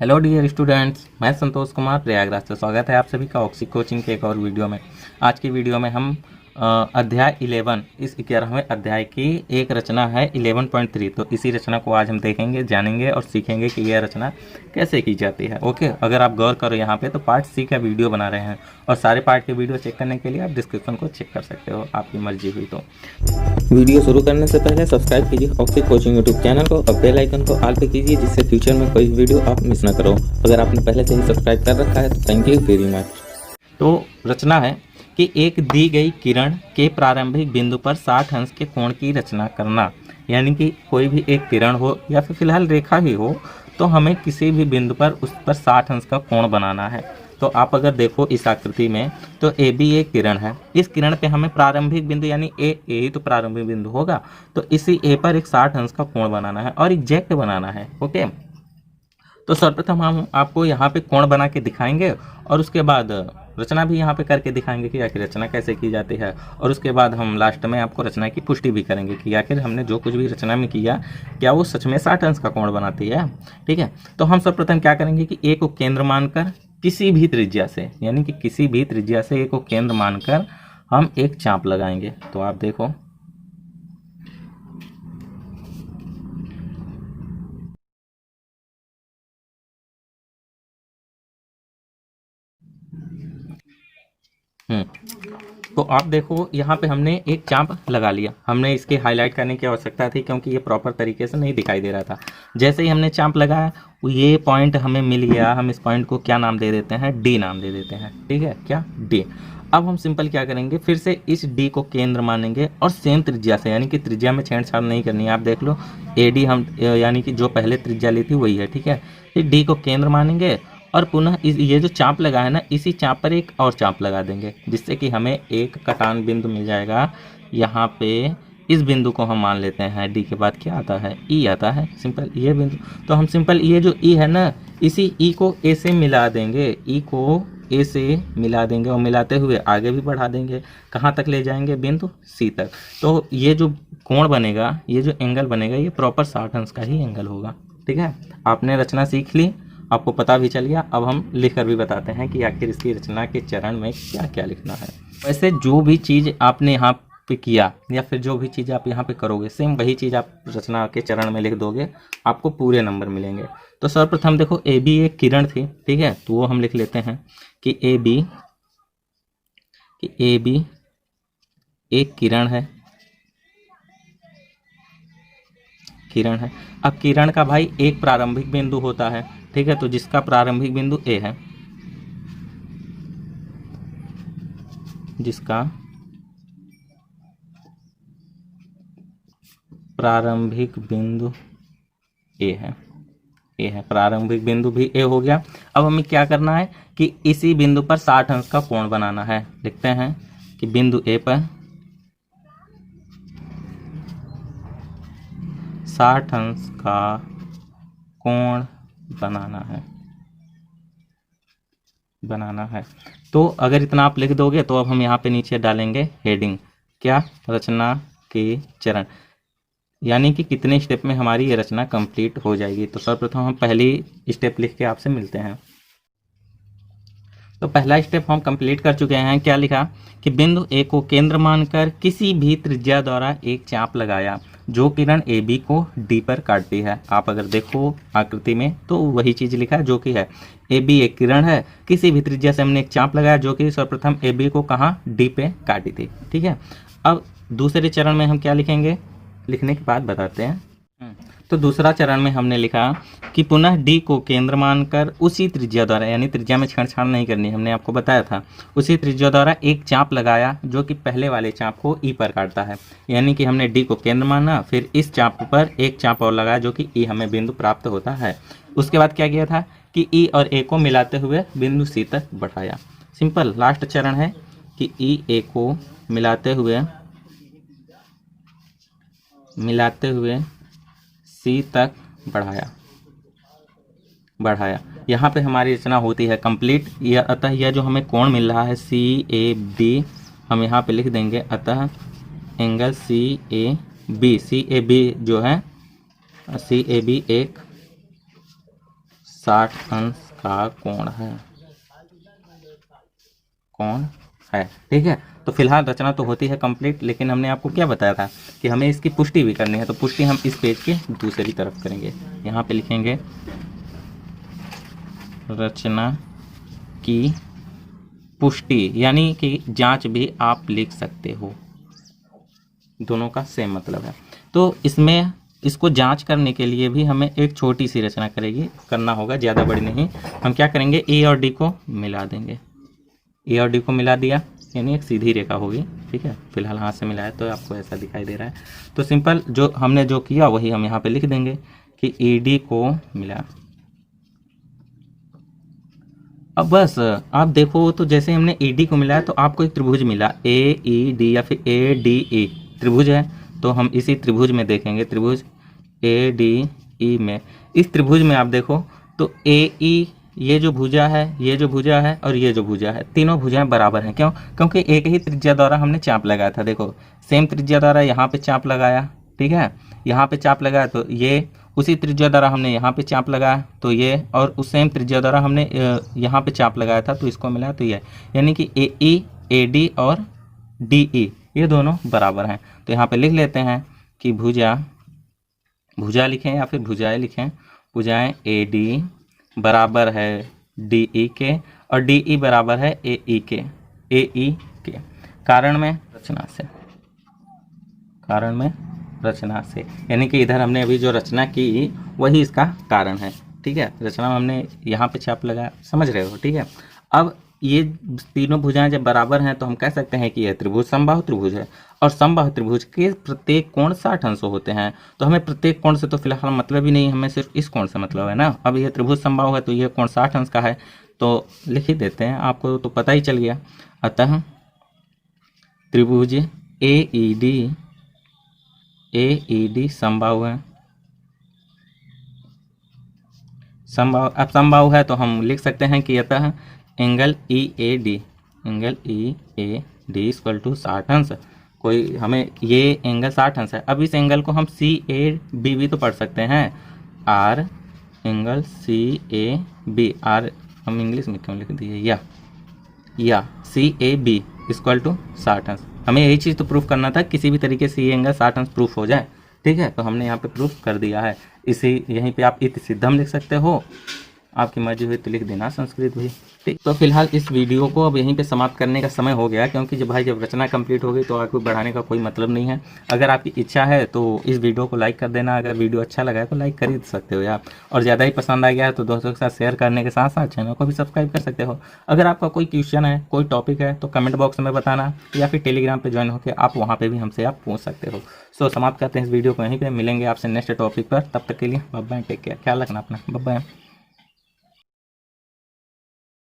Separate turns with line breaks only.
Hello dear students, मैं संतोष कुमार प्रयागराज से स्वागत है आप सभी का ऑक्सी कोचिंग के एक और वीडियो में। आज की वीडियो में हम अध्याय 11 इस 11वें अध्याय की एक रचना है 11.3। तो इसी रचना को आज हम देखेंगे, जानेंगे और सीखेंगे कि यह रचना कैसे की जाती है। ओके, अगर आप गौर करो यहाँ पे तो पार्ट सी का वीडियो बना रहे हैं और सारे पार्ट के वीडियो चेक करने के लिए आप डिस्क्रिप्शन को चेक कर सकते हो, आपकी मर्जी हुई तो। वीडियो शुरू करने से पहले सब्सक्राइब कीजिए ऑक्सी कोचिंग यूट्यूब चैनल को और बेल आइकन को ऑल पे कीजिए, जिससे फ्यूचर में कोई वीडियो आप मिस ना करो। अगर आपने पहले से ही सब्सक्राइब कर रखा है तो थैंक यू वेरी मच। तो रचना है कि एक दी गई किरण के प्रारंभिक बिंदु पर 60 अंश के कोण की रचना करना। यानी कि कोई भी एक किरण हो या फिर फिलहाल रेखा ही हो, तो हमें किसी भी बिंदु पर उस पर 60 अंश का कोण बनाना है। तो आप अगर देखो इस आकृति में तो ए बी एक किरण है। इस किरण पे हमें प्रारंभिक बिंदु यानी ए ही तो प्रारंभिक बिंदु होगा, तो इसी ए पर एक 60 अंश का कोण बनाना है और एग्जैक्ट बनाना है। ओके, तो सर्वप्रथम हम आपको यहाँ पे कोण बना के दिखाएंगे और उसके बाद रचना भी यहाँ पे करके दिखाएंगे कि आखिर रचना कैसे की जाती है। और उसके बाद हम लास्ट में आपको रचना की पुष्टि भी करेंगे कि आखिर हमने जो कुछ भी रचना में किया क्या वो सच में 60 अंश का कोण बनाती है। ठीक है, तो हम सर्वप्रथम क्या करेंगे कि ए को केंद्र मानकर किसी भी त्रिज्या से, यानी कि किसी भी त्रिज्या से ए को केंद्र मानकर हम एक चाप लगाएंगे। तो आप देखो तो आप देखो यहाँ पे हमने एक चाप लगा लिया। हमने इसके हाईलाइट करने की आवश्यकता थी क्योंकि ये प्रॉपर तरीके से नहीं दिखाई दे रहा था। जैसे ही हमने चाप लगाया ये पॉइंट हमें मिल गया। हम इस पॉइंट को क्या नाम दे देते हैं, डी नाम दे देते हैं। ठीक है, क्या डी। अब हम सिंपल क्या करेंगे, फिर से इस डी को केंद्र मानेंगे और सेम त्रिज्या से, यानी कि त्रिज्या में छेड़छाड़ नहीं करनी है। आप देख लो ए डी हम यानी कि जो पहले त्रिज्या ली थी वही है। ठीक है, इस डी को केंद्र मानेंगे और पुनः ये जो चाप लगा है ना, इसी चाप पर एक और चाप लगा देंगे, जिससे कि हमें एक कटान बिंदु मिल जाएगा। यहाँ पे इस बिंदु को हम मान लेते हैं, डी के बाद क्या आता है, ई आता है। सिंपल ये बिंदु, तो हम सिंपल ये जो ई है ना, इसी ई को ए से मिला देंगे, ई को ए से मिला देंगे और मिलाते हुए आगे भी बढ़ा देंगे। कहाँ तक ले जाएंगे, बिंदु सी तक। तो ये जो कोण बनेगा, ये जो एंगल बनेगा, ये प्रॉपर 60 अंश का ही एंगल होगा। ठीक है, आपने रचना सीख ली, आपको पता भी चल गया। अब हम लिख कर भी बताते हैं कि आखिर इसकी रचना के चरण में क्या क्या लिखना है। वैसे जो भी चीज़ आपने यहाँ पे किया या फिर जो भी चीज़ आप यहाँ पे करोगे, सेम वही चीज़ आप रचना के चरण में लिख दोगे, आपको पूरे नंबर मिलेंगे। तो सर्वप्रथम देखो ए बी एक किरण थी। ठीक है, तो वो हम लिख लेते हैं कि ए बी एक किरण है। अब किरण का भाई एक प्रारंभिक बिंदु होता है। ठीक है, तो जिसका प्रारंभिक बिंदु ए है, जिसका प्रारंभिक बिंदु ए है प्रारंभिक बिंदु भी ए हो गया। अब हमें क्या करना है कि इसी बिंदु पर 60 अंश का कोण बनाना है। लिखते हैं कि बिंदु ए पर 60 अंश का कोण बनाना है। तो अगर इतना आप लिख दोगे तो अब हम यहाँ पे नीचे डालेंगे हेडिंग, क्या, रचना के चरण, यानी कि कितने स्टेप में हमारी ये रचना कंप्लीट हो जाएगी। तो सर्वप्रथम हम पहली स्टेप लिख के आपसे मिलते हैं। तो पहला स्टेप हम कंप्लीट कर चुके हैं। क्या लिखा कि बिंदु ए को केंद्र मानकर किसी भी त्रिज्या द्वारा एक चाप लगाया जो किरण ए बी को डी पर काटती है। आप अगर देखो आकृति में तो वही चीज़ लिखा है जो कि है, ए बी एक किरण है, किसी भी त्रिज्या से हमने एक चाप लगाया जो कि सर्वप्रथम ए बी को कहाँ, डी पे काटी थी। ठीक है, अब दूसरे चरण में हम क्या लिखेंगे, लिखने के बाद बताते हैं। तो दूसरा चरण में हमने लिखा कि पुनः डी को केंद्र मानकर उसी त्रिज्या द्वारा, यानी त्रिज्या में छेड़छाड़ नहीं करनी, हमने आपको बताया था, उसी त्रिज्या द्वारा एक चाप लगाया जो कि पहले वाले चाप को ई पर काटता है। यानी कि हमने डी को केंद्र माना, फिर इस चाप पर एक चाप और लगाया जो कि ई हमें बिंदु प्राप्त होता है। उसके बाद क्या किया था कि ई और ए को मिलाते हुए बिंदु सी तक बढ़ाया। सिंपल लास्ट चरण है कि ई ए को मिलाते हुए सी तक बढ़ाया। यहाँ पे हमारी रचना होती है कंप्लीट। यह अतः यह जो हमें कोण मिल रहा है सी ए बी, हम यहाँ पे लिख देंगे अतः एंगल सी ए बी जो है सी ए बी एक 60 अंश का कोण है। ठीक है, तो फिलहाल रचना तो होती है कंप्लीट, लेकिन हमने आपको क्या बताया था कि हमें इसकी पुष्टि भी करनी है। तो पुष्टि हम इस पेज के दूसरी तरफ करेंगे। यहाँ पे लिखेंगे रचना की पुष्टि, यानी कि जांच भी आप लिख सकते हो, दोनों का सेम मतलब है। तो इसमें इसको जांच करने के लिए भी हमें एक छोटी सी रचना करना होगा, ज़्यादा बड़ी नहीं। हम क्या करेंगे, ए और डी को मिला देंगे। ए और डी को मिला दिया यानी एक सीधी रेखा होगी। ठीक है, फिलहाल हाथ से मिलाया तो आपको ऐसा दिखाई दे रहा है। तो सिंपल जो हमने जो किया वही हम यहाँ पे लिख देंगे कि ए डी को मिला। अब बस आप देखो, तो जैसे हमने ए डी को मिलाया तो आपको एक त्रिभुज मिला, ए ई डी या फिर ए डी ई त्रिभुज है। तो हम इसी त्रिभुज में देखेंगे, त्रिभुज ए डी ई में, इस त्रिभुज में आप देखो तो ए ई, ये जो भुजा है, ये जो भुजा है और ये जो भुजा है, तीनों भुजाएं बराबर हैं। क्यों? क्योंकि एक ही त्रिज्या द्वारा हमने चाप लगाया था। देखो सेम त्रिज्या द्वारा यहाँ पे चाप लगाया, ठीक है, यहाँ पे चाप लगाया तो ये, उसी त्रिज्या द्वारा हमने यहाँ पे चाप लगाया तो ये, और उस सेम त्रिज्या द्वारा हमने यहाँ पे चाप लगाया था तो इसको मिलाया तो ये, यानी कि ए ई, ए डी और डी ई ये दोनों बराबर हैं। तो यहाँ पे लिख लेते हैं कि भुजा लिखें या फिर भुजाएं लिखें, भुजाएं ए डी बराबर है डी ई के और डी ई बराबर है ए ई के। कारण में रचना से, यानी कि इधर हमने अभी जो रचना की वही इसका कारण है। ठीक है, रचना में हमने यहाँ पे छाप लगाया, समझ रहे हो। ठीक है, अब ये तीनों भुजाएं जब बराबर हैं तो हम कह सकते हैं कि यह त्रिभुज समबाहु त्रिभुज है, और समबाहु त्रिभुज के प्रत्येक कोण 60 अंशों होते हैं। तो हमें प्रत्येक कोण से तो फिलहाल मतलब ही नहीं, हमें सिर्फ इस कोण से मतलब है ना। अब ये त्रिभुज समबाहु है तो ये कोण 60 अंश का है, तो लिख ही देते हैं, आपको तो पता ही चल गया। अतः त्रिभुज ए ई डी समबाहु है। अब समबाहु है तो हम लिख सकते हैं कि अतः angle E A D equal to 60 अंश। कोई हमें ये एंगल 60 अंश है। अब इस एंगल को हम सी ए बी भी तो पढ़ सकते हैं, आर एंगल सी ए बी, आर हम इंग्लिश में क्यों लिख दिए, या C A B equal to 60 अंश। हमें यही चीज़ तो प्रूफ करना था, किसी भी तरीके से ये एंगल 60 अंश प्रूफ हो जाए। ठीक है, तो हमने यहाँ पे प्रूफ कर दिया है। यहीं पे आप इति सिद्धम लिख सकते हो, आपकी मर्जी हुई तो लिख देना संस्कृत भी। ठीक, तो फिलहाल इस वीडियो को अब यहीं पे समाप्त करने का समय हो गया, क्योंकि जब रचना कंप्लीट हो गई तो आगे बढ़ाने का कोई मतलब नहीं है। अगर आपकी इच्छा है तो इस वीडियो को लाइक कर देना, अगर वीडियो अच्छा लगा है तो लाइक कर ही सकते हो आप, और ज़्यादा ही पसंद आ गया है तो दोस्तों के साथ शेयर करने के साथ साथ चैनल को भी सब्सक्राइब कर सकते हो। अगर आपका कोई क्वेश्चन है, कोई टॉपिक है तो कमेंट बॉक्स में बताना, या फिर टेलीग्राम पर ज्वाइन होकर आप वहाँ पर भी हमसे आप पूछ सकते हो। सो समाप्त करते हैं इस वीडियो को यहीं पर, मिलेंगे आपसे नेक्स्ट टॉपिक पर। तब तक के लिए बाय बाय, टेक केयर, ख्याल रखना अपना, बाय बाय।